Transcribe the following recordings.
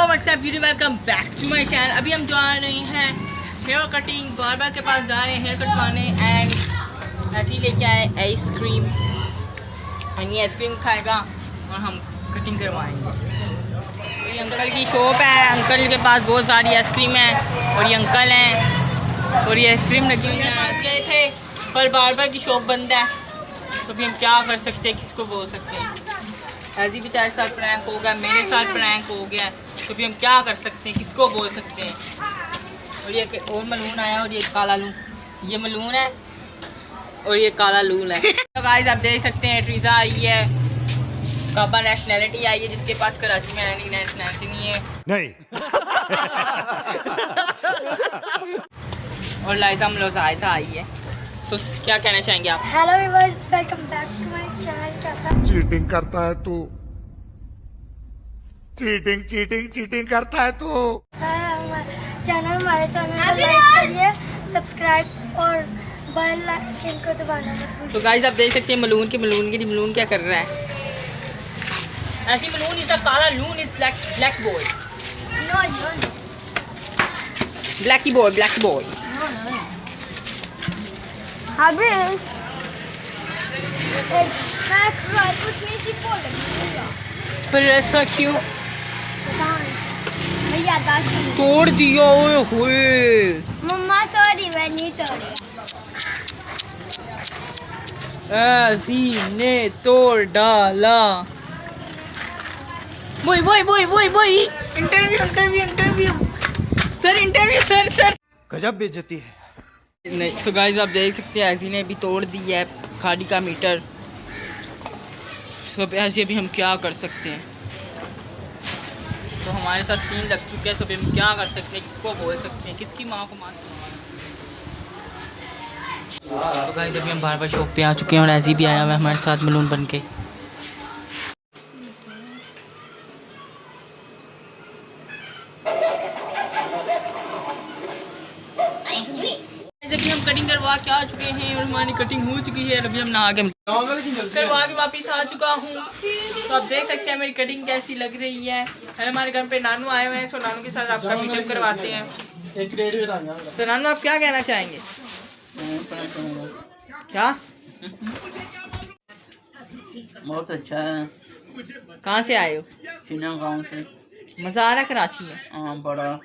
WhatsApp video, welcome back to my channel. अभी हम जा रहे हैं हेयर कटिंग, बार्बर के पास जा रहे हैं हेयर कटवाने। एंड ऐसे ही लेके आए आइसक्रीम, और ये आइसक्रीम खाएगा और हम कटिंग करवाएंगे। तो ये अंकल की शॉप है, अंकल के पास बहुत सारी आइसक्रीम है और ये अंकल हैं और ये आइसक्रीम लगी हुई है। आज गए थे पर बार्बर की शॉप बंद है, तो अभी हम क्या कर सकते हैं, किसको बोल सकते हैं। ऐसी बेचारे साथ प्रैंक हो गया, मेरे साथ प्रैंक हो गया, तो भी हम क्या कर सकते हैं, किसको बोल सकते हैं। और ये और मलून आया और ये काला लून, ये मलून है और ये काला लून है। तो गाइस आप देख सकते हैं ट्रीजा आई है, काबा नेशनैलिटी आई है, जिसके पास कराची में रहने की नेशनैलिटी नहीं है नहीं। और लाइजा मलोज़ाइजा आई है। तो क्या कहना चाहेंगे आप? Hello viewers, welcome back to my channel. कैसा चीटिंग करता है तू, चीटिंग चीटिंग चीटिंग करता है तू। हमारे चैनल को लाइक करिए, सब्सक्राइब और बेल आइकन को दबाना मत भूलिए। तो गाइस आप देख सकते हैं मलून मलून क्या कर रहा है। ऐसी मलून इज द काला लून is black boy, no blackie boy. अभी मैं कुछ नहीं सी बोल रही पर ऐसा क्यों भैया दादी तोड़ दिया? ओए होए मम्मा सॉरी, मैं नहीं तोड़ी। ऐसी ने तोड़ डाला। बोई इंटरव्यू सर गजब बेइज्जती है। नहीं। सो गाइस आप देख सकते हैं ऐसी ने भी तोड़ दी है गाड़ी का मीटर। सो ऐसे भी हम क्या कर सकते हैं। तो हमारे साथ सीन लग चुके हैं, तो हम क्या कर सकते हैं, किसको बोल सकते हैं, किसकी माँ को मार। तो गाइस अभी हम बार्बर शॉप पे आ चुके हैं और ऐसी भी आया हुआ है हमारे साथ मलून बन के। अभी हम कटिंग करवा के आ चुके हैं और हमारी कटिंग हो चुकी है। अभी हम नहा के करवा के वापिस आ चुका हूँ। तो आप देख सकते हैं मेरी कटिंग कैसी लग रही है। हमारे घर पे नानू आए हुए हैं, सो नानू के साथ आपका मीटअप करवाते हैं। तो नानू आप क्या कहना चाहेंगे? क्या बहुत अच्छा है। कहाँ से आए हो? चिना गांव से। मज़ा आ रहा है कराची में? हाँ बड़ा।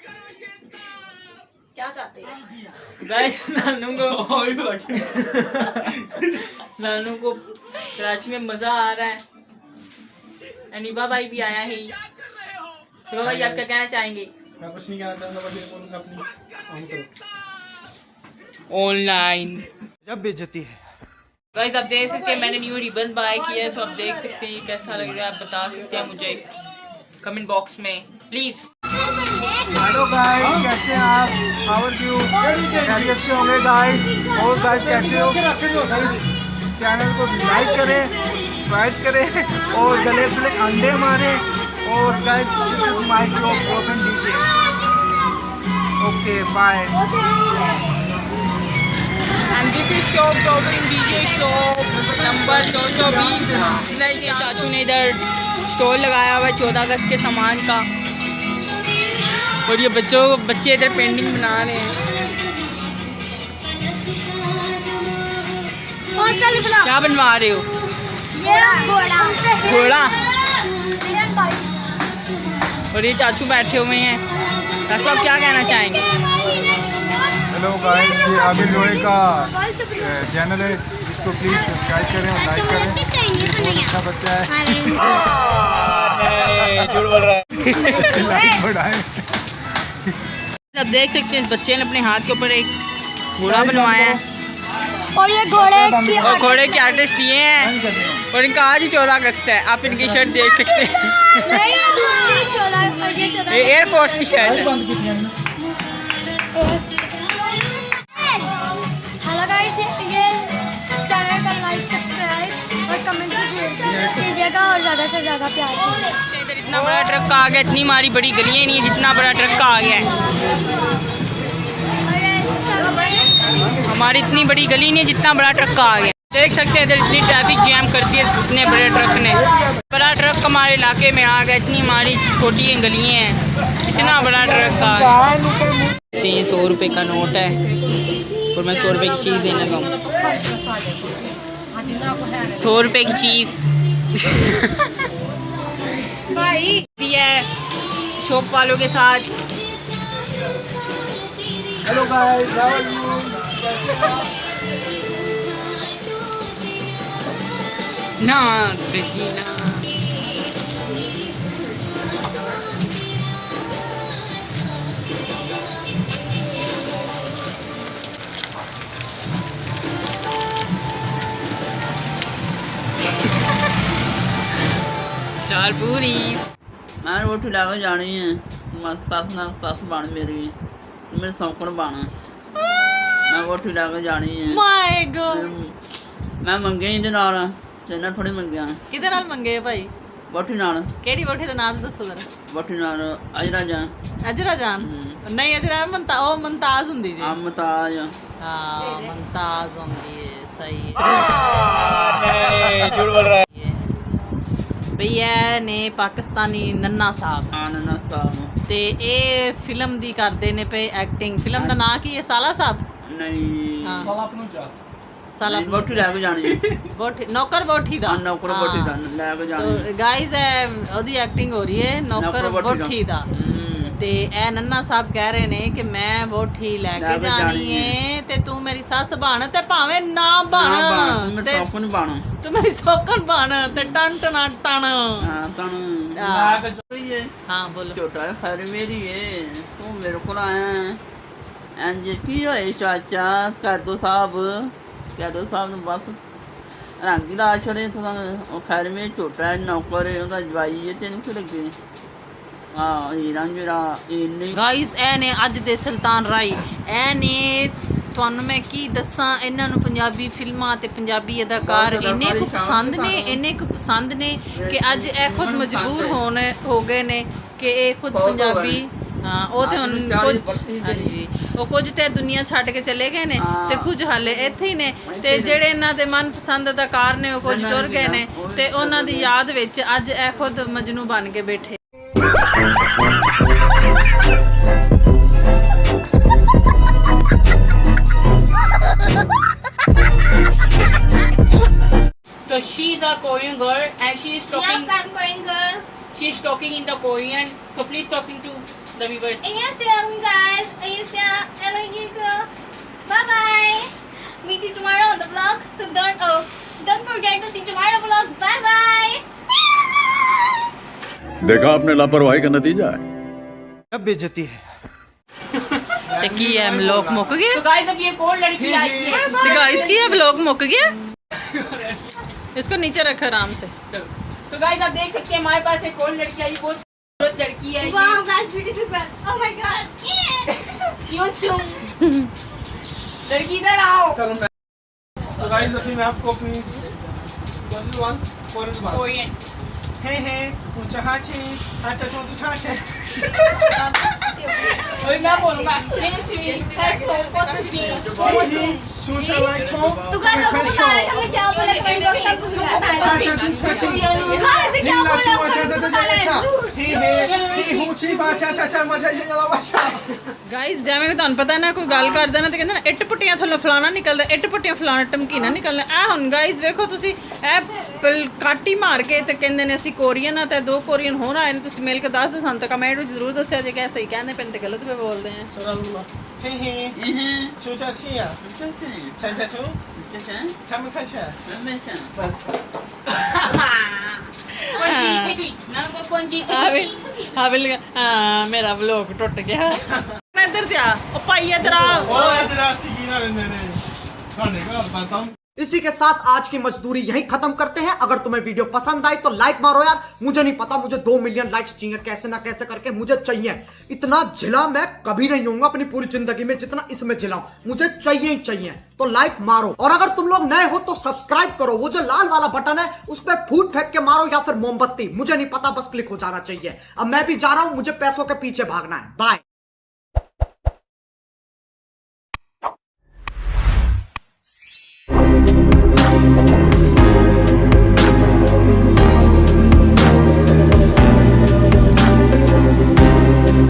क्या चाहते हैं गाइस नानू को कराची में मज़ा आ रहा है। अनीबा भाई भी आया है। तो भाई आप क्या कहना चाहेंगे? मैं कुछ नहीं कहना चाहूँगा, ऑनलाइन गजब बेइज्जती है। गाइस आप देख सकते हैं मैंने न्यू रिबन बाय किया है। सो आप देख सकते हैं ये कैसा लग रहा है, आप बता सकते हैं मुझे कमेंट बॉक्स में प्लीज़। हेलो गाइस, कैसे हैं आप? How are you? खैरियत से होंगे गाइस? और गाइस कैसे हो? चैनल को लाइक करें, सब्सक्राइब करें और गले से अंडे मारें। और गाइस माइक को ओपन दीजिए। Okay bye. And this is shop topping DJ shop number 420। के चाचू ने इधर स्टॉल लगाया हुआ है 14 अगस्त के सामान का। और ये बच्चे इधर पेंटिंग बना रहे हैं। क्या बनवा रहे हो? ये घोड़ा। और ये चाचू बैठे हुए हैं। चाचू आप क्या कहना चाहेंगे? हेलो गाइस, ये आबिर लोहे का चैनल है, इसको प्लीज सब्सक्राइब करें और लाइक करें। ये बहुत अच्छा बच्चा है। झूठ बोल रहा है। लाइक बढ़ाएं। आप देख सकते हैं इस बच्चे ने अपने हाथ के ऊपर एक घोड़ा बनवाया है और ये और घोड़े के आर्टिस्ट ये हैं। और इनका आज ही 14 अगस्त है। आप इनकी शर्ट देख सकते हैं, ये एयरफोर्स की शर्ट है। हेलो गाइस, ये चैनल का लाइक सब्सक्राइब और कमेंट कीजिएगा और ज़्यादा से ज़्यादा प्यार कीजिएगा। इधर इतना बड़ा ट्रक आ गया, इतनी हमारी बड़ी गलियाँ नहीं है जितना बड़ा ट्रक आ गया है। हमारी इतनी बड़ी गली नहीं है जितना बड़ा ट्रक आ गया। देख सकते हैं इधर इतनी ट्रैफिक जैम करती है इतने बड़े ट्रक ने। बड़ा ट्रक हमारे इलाके में आ गया, इतनी हमारी छोटी गलियाँ हैं, इतना बड़ा ट्रक था। 100 रुपये का नोट है और मैं 100 रुपये की चीज़ देने लगा हूँ। 100 रुपये की चीज़ भी है शॉप वालों के साथ। Hello guys, how are you? ना कहीं ना चार पूरी मैं रोटी ला के जानी है। सस बन मेरे सौकड़ बन। मैं रोटी ला के जानी है। माय गॉड मैं मंगे ਇਹਦੇ ਨਾਲ ਤੇ ਨਾ ਥੋੜੀ ਮੰਗਿਆ ਕਿਹਦੇ ਨਾਲ ਮੰਗੇ ਭਾਈ? ਬੋਟੀ ਨਾਲ। ਕਿਹੜੀ ਬੋਟੀ ਦਾ ਨਾਮ ਦੱਸੋ ਜ਼ਰਾ। ਬੋਟੀ ਨਾਲ ਅਜਰਾ ਜਾ ਅਜਰਾ ਜਾਨ ਨਹੀਂ, ਅਜਰਾ ਮੁਮਤਾਜ਼ ਹੁੰਦੀ ਜੀ। ਮਮਤਾਜ। ਹਾਂ ਮੁਮਤਾਜ਼ ਹੁੰਦੀ ਹੈ, ਸਹੀ झूठ बोल रहा है। ਭਈਆ ਨੇ ਪਾਕਿਸਤਾਨੀ ਨੰਨਾ ਸਾਹਿਬ ਆਨਨਾ ਸਾਹਿਬ ਤੇ ਇਹ ਫਿਲਮ ਦੀ ਕਰਦੇ ਨੇ ਪਏ ਐਕਟਿੰਗ। ਫਿਲਮ ਦਾ ਨਾਂ ਕੀ ਹੈ? ਸਾਲਾ ਸਾਹਿਬ। ਨਹੀਂ ਹਾਂ ਸਾਲਾ ਬੋਟੀ ਲੈ ਕੇ ਜਾਣੀ ਹੈ। ਬੋਠੀ ਨੌਕਰ ਬੋਠੀ ਦਾ। ਨੌਕਰ ਬੋਟੀ ਦਾ ਲੈ ਕੇ ਜਾਣੀ तो गाइस ਉਹਦੀ ਐਕਟਿੰਗ ਹੋ ਰਹੀ ਹੈ ਨੌਕਰ ਬੋਠੀ ਦਾ। ਤੇ ਇਹ ਨੰਨਾ ਸਾਹਿਬ ਕਹਿ ਰਹੇ ਨੇ ਕਿ ਮੈਂ ਬੋਠੀ ਲੈ ਕੇ ਜਾਣੀ ਹੈ ਤੇ ਤੂੰ ਮੇਰੀ ਸੱਸ ਬਣ ਤੇ ਭਾਵੇਂ ਨਾ ਬਣ ਤੇ ਸੌਕਣ ਬਣ। ਤੂੰ ਮੇਰੀ ਸੌਕਣ ਬਣ ਤੇ ਟਨ ਟਨ ਟਨ। ਹਾਂ ਤਨ ਹਾਂ ਬੋਲੋ। ਛੋਟਾ ਖੈਰ ਮੇਰੀ ਏ ਤੂੰ ਮੇਰੇ ਕੋਲ ਆਇਆ ਇੰਜ ਕੀ ਹੋਏ ਚਾਚਾ? ਕਾਦੋ ਸਾਹਿਬ ਨੂੰ ਬਸ ਰੰਗ ਹੀ ਲਾ ਛੜੇ ਤੂੰ। ਉਹ ਖੈਰ ਮੇ ਛੋਟਾ ਹੈ, ਨੌਕਰ ਹੈ, ਉਹਦਾ ਜਵਾਈ ਹੈ, ਤੈਨੂੰ ਕੀ ਲੱਗੇ? ਹਾਂ ਹੀਰਾਂ ਮੇਰਾ ਇੰਨੇ ਗਾਇਸ ਇਹ ਨੇ ਅੱਜ ਦੇ ਸੁਲਤਾਨ ਰਾਈ। ਇਹ ਨੇ ਤੁਹਾਨੂੰ ਮੈਂ ਕੀ ਦੱਸਾਂ, ਇਹਨਾਂ ਨੂੰ ਪੰਜਾਬੀ ਫਿਲਮਾਂ ਤੇ ਪੰਜਾਬੀ ਅਦਾਕਾਰ ਇੰਨੇ ਕੁ ਪਸੰਦ ਨੇ ਕਿ ਅੱਜ ਇਹ ਖੁਦ ਮਜਬੂਰ ਹੋ ਗਏ ਨੇ ਕਿ ਇਹ ਖੁਦ ਪੰਜਾਬੀ। ਹਾਂ ਉਹ ਤੇ ਹੁਣ ਕੁਝ ਹਾਂਜੀ ਉਹ ਕੁਝ ਤੇ ਦੁਨੀਆ ਛੱਡ ਕੇ ਚਲੇ ਗਏ ਨੇ ਤੇ ਕੁਝ ਹਾਲੇ ਇੱਥੇ ਹੀ ਨੇ। ਤੇ ਜਿਹੜੇ ਇਹਨਾਂ ਦੇ ਮਨਪਸੰਦ ਅਦਾਕਾਰ ਨੇ ਉਹ ਕੁਝ ਤੁਰ ਗਏ ਨੇ ਤੇ ਉਹਨਾਂ ਦੀ ਯਾਦ ਵਿੱਚ ਅੱਜ ਇਹ ਖੁਦ ਮਜਨੂ ਬਣ ਕੇ ਬੈਠੇ। So she's a Korean girl and she is talking. Yes, I'm Korean girl. She is talking in the Korean. So please talking to the viewers. Annyeonghaseyo, guys. Ayusha, hello, you. Bye bye. Meet you tomorrow on the vlog. So don't forget to see tomorrow vlog. Bye bye. देखा आपने लापरवाही का नतीजा है। अब बेइज्जती है। ਤੇ ਕੀ ਹੈ ਵਲੌਗ ਮੁੱਕ ਗਿਆ? तो guys अब ये कौन लड़की आई है? तो गाइस की है व्लॉग मुक गया। इसको नीचे रखो आराम से। चलो। तो गाइस आप देख सकते हैं हमारे पास एक और लड़की आई, बहुत खूबसूरत लड़की है। Wow, that's beautiful. Oh my god. क्यों लड़की इधर आओ। तो गाइस अभी मैं आपको अपनी कोरियन हे ऊंचा हाची अच्छा छोटू छाछे और मैं बोलूंगा शूशा लाइक छो तो गाइस लोगों को बताया हमें क्या बोला कोई लोग सब कुछ बताया क्या बोला ही हूची बाचा चाचा मजा ये वाला भाषा। गाइस ਜਿਵੇਂ ਕਿ ਤੁਹਾਨੂੰ ਪਤਾ ਨਾ ਕੋਈ ਗੱਲ ਕਰਦਾ ਨਾ ਤੇ ਕਹਿੰਦੇ ਨਾ ਇੱਟ ਪੁੱਟੀਆਂ ਥੱਲੋਂ ਫਲਾਣਾ ਨਿਕਲਦਾ, ਇੱਟ ਪੁੱਟੀਆਂ ਫਲਾਣਾ ਟਮਕੀਨਾ ਨਿਕਲਣਾ। ਇਹ ਹੁਣ ਗਾਇਸ ਵੇਖੋ ਤੁਸੀਂ ਇਹ ਕਾਟੀ ਮਾਰ ਕੇ ਤੇ ਕਹਿੰਦੇ ਨੇ ਅਸੀਂ ਕੋਰੀਅਨ ਆ ਤੇ ਦੋ ਕੋਰੀਅਨ ਹੋਰ ਆਏ ਨੇ। ਤੁਸੀਂ ਮਿਲ ਕੇ ਦੱਸ ਦਿਓ ਸਾਨੂੰ ਤਾਂ ਕਮੈਂਟ ਵਿੱਚ ਜ਼ਰੂਰ ਦੱਸਿਆ ਜੇ ਕਿ ਸਹੀ ਕਹਿੰਦੇ ਪੈਣ ਤੇ ਗਲਤ ਵੀ ਬੋਲਦੇ ਆ। हे शूशा छिया चाचा छो कम खचा बस मेरा व्लॉग टुट गया। इधर से आ ओ भाई इधर आ। इसी के साथ आज की मजदूरी यहीं खत्म करते हैं। अगर तुम्हें वीडियो पसंद आई तो लाइक मारो यार। मुझे नहीं पता, मुझे 2 मिलियन लाइक्स चाहिए, कैसे ना कैसे करके मुझे चाहिए। इतना झिला मैं कभी नहीं होऊंगा अपनी पूरी जिंदगी में जितना इसमें झिलाऊं। मुझे चाहिए ही चाहिए, तो लाइक मारो। और अगर तुम लोग नए हो तो सब्सक्राइब करो। वो जो लाल वाला बटन है उस पर फूट फेंक के मारो या फिर मोमबत्ती, मुझे नहीं पता, बस क्लिक हो जाना चाहिए। अब मैं भी जा रहा हूं, मुझे पैसों के पीछे भागना है। बाय।